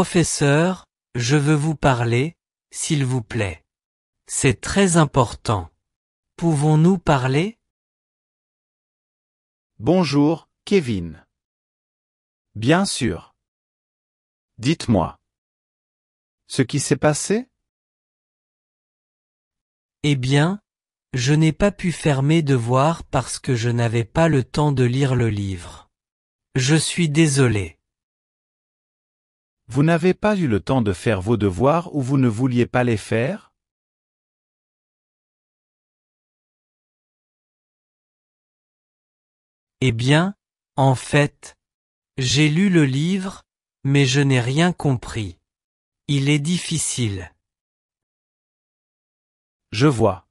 Professeur, je veux vous parler, s'il vous plaît. C'est très important. Pouvons-nous parler? Bonjour, Kevin. Bien sûr. Dites-moi. Ce qui s'est passé? Eh bien, je n'ai pas pu faire mes devoirs parce que je n'avais pas le temps de lire le livre. Je suis désolé. Vous n'avez pas eu le temps de faire vos devoirs ou vous ne vouliez pas les faire? Eh bien, en fait, j'ai lu le livre, mais je n'ai rien compris. Il est difficile. Je vois.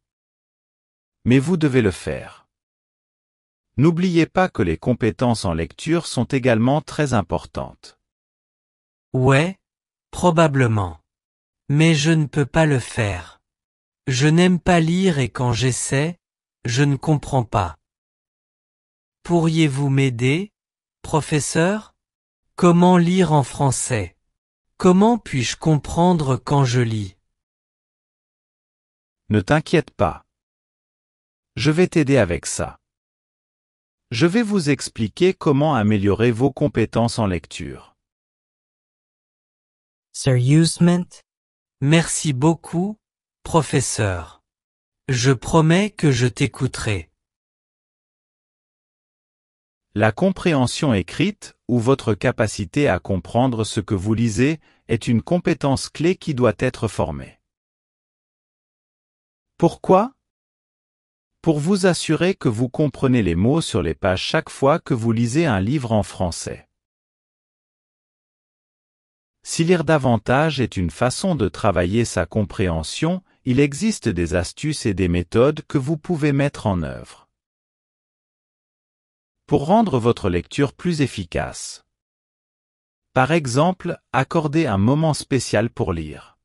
Mais vous devez le faire. N'oubliez pas que les compétences en lecture sont également très importantes. Ouais, probablement. Mais je ne peux pas le faire. Je n'aime pas lire et quand j'essaie, je ne comprends pas. Pourriez-vous m'aider, professeur? Comment lire en français? Comment puis-je comprendre quand je lis? Ne t'inquiète pas. Je vais t'aider avec ça. Je vais vous expliquer comment améliorer vos compétences en lecture. Sérieusement? Merci beaucoup, professeur. Je promets que je t'écouterai. La compréhension écrite, ou votre capacité à comprendre ce que vous lisez, est une compétence clé qui doit être formée. Pourquoi? Pour vous assurer que vous comprenez les mots sur les pages chaque fois que vous lisez un livre en français. Si lire davantage est une façon de travailler sa compréhension, il existe des astuces et des méthodes que vous pouvez mettre en œuvre pour rendre votre lecture plus efficace. Par exemple, accordez un moment spécial pour lire.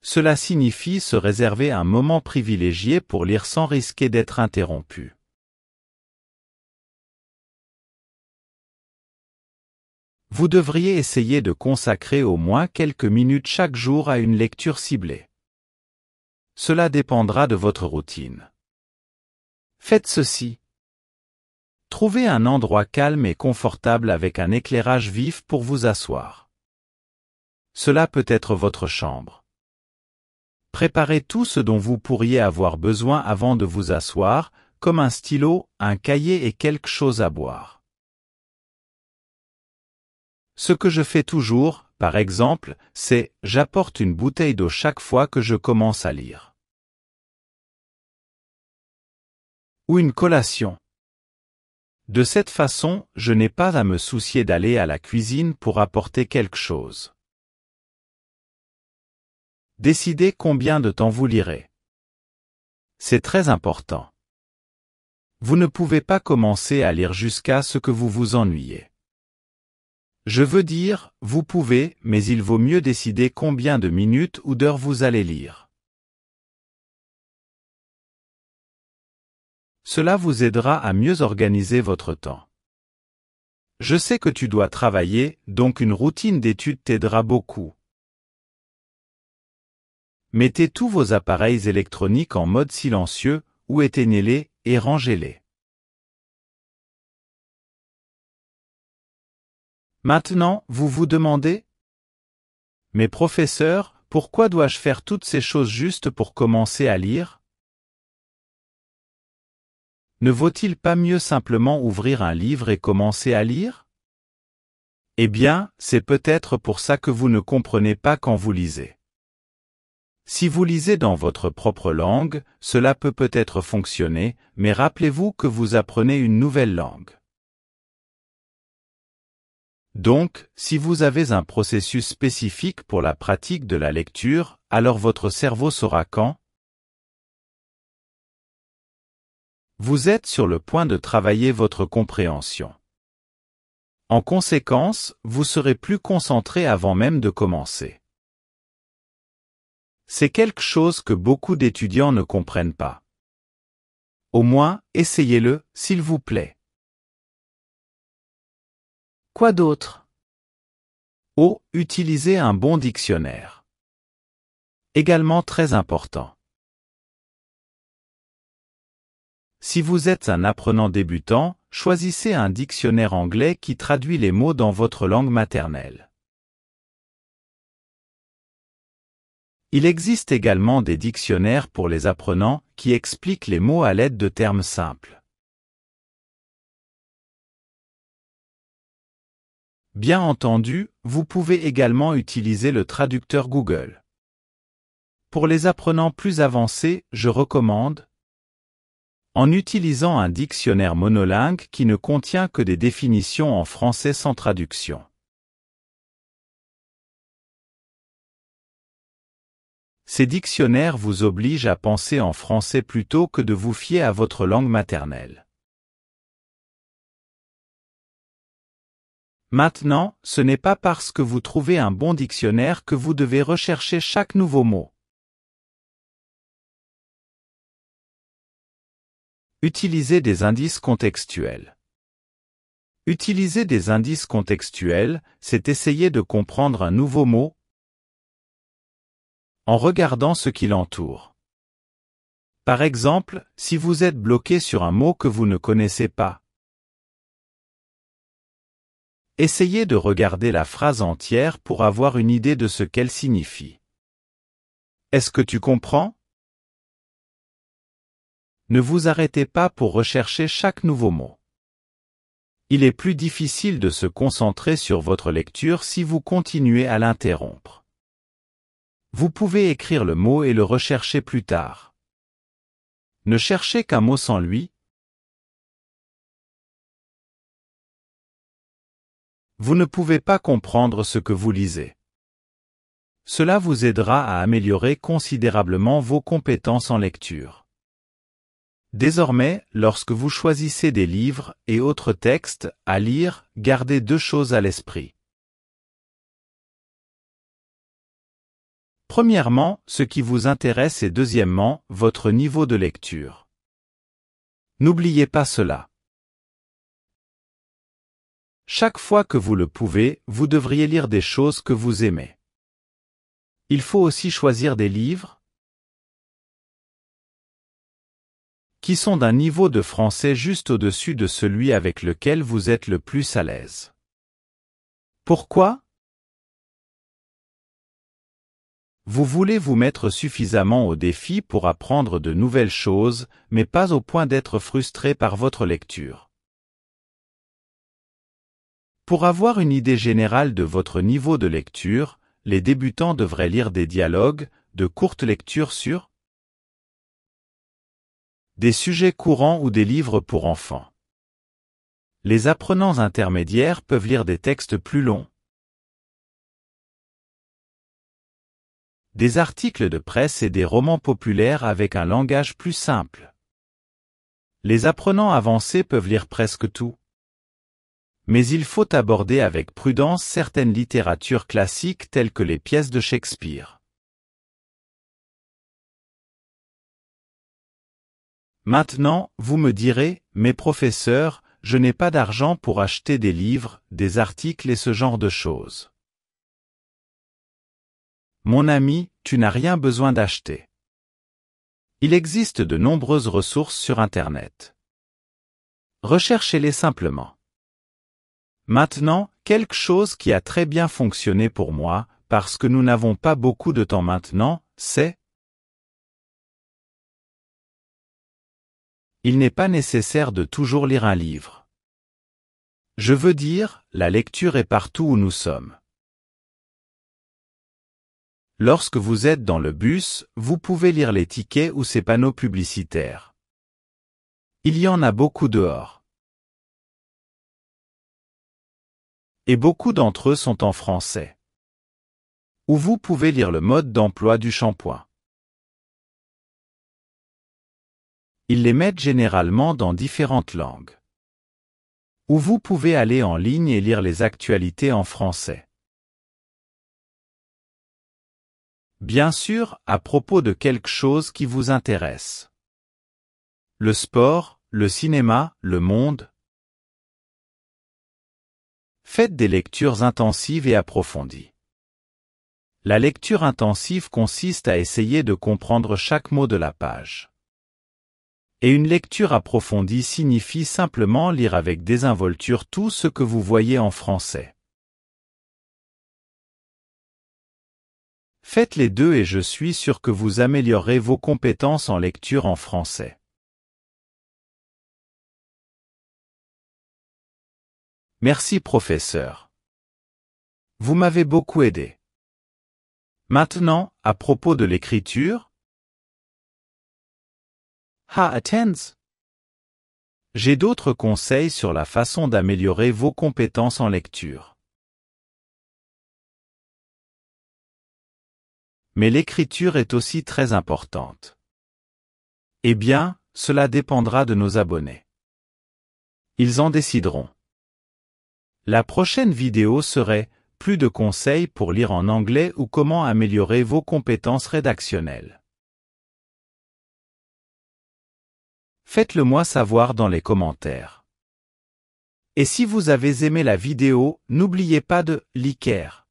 Cela signifie se réserver un moment privilégié pour lire sans risquer d'être interrompu. Vous devriez essayer de consacrer au moins quelques minutes chaque jour à une lecture ciblée. Cela dépendra de votre routine. Faites ceci. Trouvez un endroit calme et confortable avec un éclairage vif pour vous asseoir. Cela peut être votre chambre. Préparez tout ce dont vous pourriez avoir besoin avant de vous asseoir, comme un stylo, un cahier et quelque chose à boire. Ce que je fais toujours, par exemple, c'est « j'apporte une bouteille d'eau chaque fois que je commence à lire ». Ou une collation. De cette façon, je n'ai pas à me soucier d'aller à la cuisine pour apporter quelque chose. Décidez combien de temps vous lirez. C'est très important. Vous ne pouvez pas commencer à lire jusqu'à ce que vous vous ennuyez. Je veux dire, vous pouvez, mais il vaut mieux décider combien de minutes ou d'heures vous allez lire. Cela vous aidera à mieux organiser votre temps. Je sais que tu dois travailler, donc une routine d'études t'aidera beaucoup. Mettez tous vos appareils électroniques en mode silencieux, ou éteignez-les, et rangez-les. Maintenant, vous vous demandez? Mais professeur, pourquoi dois-je faire toutes ces choses juste pour commencer à lire? Ne vaut-il pas mieux simplement ouvrir un livre et commencer à lire? Eh bien, c'est peut-être pour ça que vous ne comprenez pas quand vous lisez. Si vous lisez dans votre propre langue, cela peut peut-être fonctionner, mais rappelez-vous que vous apprenez une nouvelle langue. Donc, si vous avez un processus spécifique pour la pratique de la lecture, alors votre cerveau saura quand vous êtes sur le point de travailler votre compréhension. En conséquence, vous serez plus concentré avant même de commencer. C'est quelque chose que beaucoup d'étudiants ne comprennent pas. Au moins, essayez-le, s'il vous plaît. Quoi d'autre? O. Utilisez un bon dictionnaire. Également très important. Si vous êtes un apprenant débutant, choisissez un dictionnaire anglais qui traduit les mots dans votre langue maternelle. Il existe également des dictionnaires pour les apprenants qui expliquent les mots à l'aide de termes simples. Bien entendu, vous pouvez également utiliser le traducteur Google. Pour les apprenants plus avancés, je recommande en utilisant un dictionnaire monolingue qui ne contient que des définitions en français sans traduction. Ces dictionnaires vous obligent à penser en français plutôt que de vous fier à votre langue maternelle. Maintenant, ce n'est pas parce que vous trouvez un bon dictionnaire que vous devez rechercher chaque nouveau mot. Utilisez des indices contextuels. Utiliser des indices contextuels, c'est essayer de comprendre un nouveau mot en regardant ce qui l'entoure. Par exemple, si vous êtes bloqué sur un mot que vous ne connaissez pas, essayez de regarder la phrase entière pour avoir une idée de ce qu'elle signifie. Est-ce que tu comprends? Ne vous arrêtez pas pour rechercher chaque nouveau mot. Il est plus difficile de se concentrer sur votre lecture si vous continuez à l'interrompre. Vous pouvez écrire le mot et le rechercher plus tard. Ne cherchez qu'un mot sans lui. Vous ne pouvez pas comprendre ce que vous lisez. Cela vous aidera à améliorer considérablement vos compétences en lecture. Désormais, lorsque vous choisissez des livres et autres textes à lire, gardez deux choses à l'esprit. Premièrement, ce qui vous intéresse et deuxièmement, votre niveau de lecture. N'oubliez pas cela. Chaque fois que vous le pouvez, vous devriez lire des choses que vous aimez. Il faut aussi choisir des livres qui sont d'un niveau de français juste au-dessus de celui avec lequel vous êtes le plus à l'aise. Pourquoi? Vous voulez vous mettre suffisamment au défi pour apprendre de nouvelles choses, mais pas au point d'être frustré par votre lecture. Pour avoir une idée générale de votre niveau de lecture, les débutants devraient lire des dialogues, de courtes lectures sur des sujets courants ou des livres pour enfants. Les apprenants intermédiaires peuvent lire des textes plus longs, des articles de presse et des romans populaires avec un langage plus simple. Les apprenants avancés peuvent lire presque tout. Mais il faut aborder avec prudence certaines littératures classiques telles que les pièces de Shakespeare. Maintenant, vous me direz, mais professeur, je n'ai pas d'argent pour acheter des livres, des articles et ce genre de choses. Mon ami, tu n'as rien besoin d'acheter. Il existe de nombreuses ressources sur Internet. Recherchez-les simplement. Maintenant, quelque chose qui a très bien fonctionné pour moi, parce que nous n'avons pas beaucoup de temps maintenant, c'est il n'est pas nécessaire de toujours lire un livre. Je veux dire, la lecture est partout où nous sommes. Lorsque vous êtes dans le bus, vous pouvez lire les tickets ou ces panneaux publicitaires. Il y en a beaucoup dehors. Et beaucoup d'entre eux sont en français. Ou vous pouvez lire le mode d'emploi du shampoing. Ils les mettent généralement dans différentes langues. Ou vous pouvez aller en ligne et lire les actualités en français. Bien sûr, à propos de quelque chose qui vous intéresse. Le sport, le cinéma, le monde. Faites des lectures intensives et approfondies. La lecture intensive consiste à essayer de comprendre chaque mot de la page. Et une lecture approfondie signifie simplement lire avec désinvolture tout ce que vous voyez en français. Faites les deux et je suis sûr que vous améliorerez vos compétences en lecture en français. Merci professeur. Vous m'avez beaucoup aidé. Maintenant, à propos de l'écriture. Attends. J'ai d'autres conseils sur la façon d'améliorer vos compétences en lecture. Mais l'écriture est aussi très importante. Eh bien, cela dépendra de nos abonnés. Ils en décideront. La prochaine vidéo serait « Plus de conseils pour lire en anglais ou comment améliorer vos compétences rédactionnelles ». Faites-le moi savoir dans les commentaires. Et si vous avez aimé la vidéo, n'oubliez pas de liker.